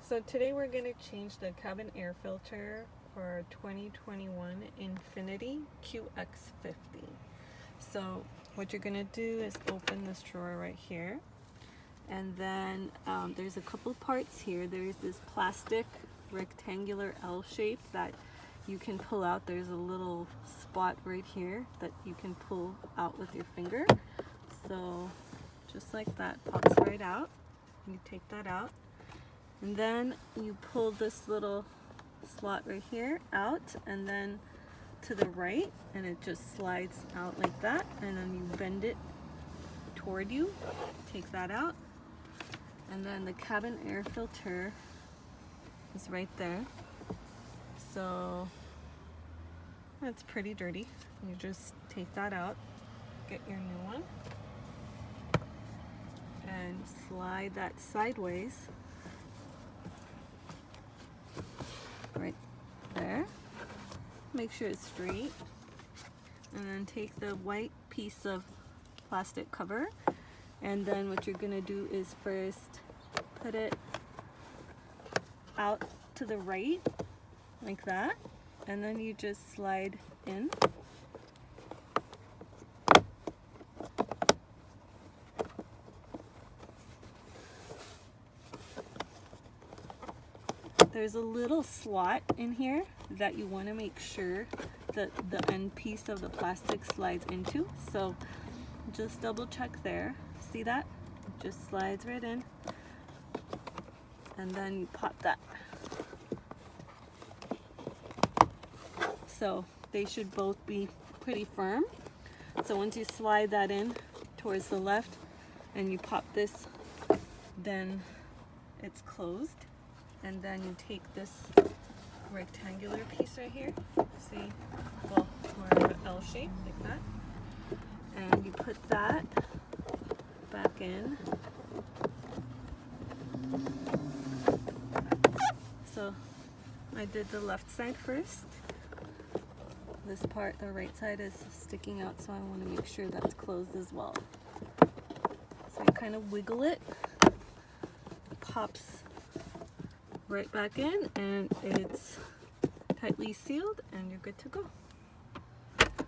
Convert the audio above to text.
So today we're going to change the cabin air filter for our 2021 Infiniti QX50. So what you're going to do is open this drawer right here, and then there's a couple parts here. There's this plastic rectangular L shape that you can pull out. There's a little spot right here that you can pull out with your finger. So just like that, pops right out. You take that out. And then you pull this little slot right here out, and then to the right, and it just slides out like that, and then you bend it toward you, take that out, and then the cabin air filter is right there. So that's pretty dirty. You just take that out, get your new one, and slide that sideways right there. Make sure it's straight, and then take the white piece of plastic cover, and then what you're gonna do is first put it out to the right like that, and then you just slide in. There's a little slot in here that you want to make sure that the end piece of the plastic slides into. So just double check there. See that? It just slides right in. And then you pop that. So they should both be pretty firm. So once you slide that in towards the left and you pop this, then it's closed. And then you take this rectangular piece right here, see, well, it's more of an L shape like that, and you put that back in. So I did the left side first. This part, the right side, is sticking out, so I want to make sure that's closed as well. So I kind of wiggle it, pops right back in, and it's tightly sealed, and you're good to go.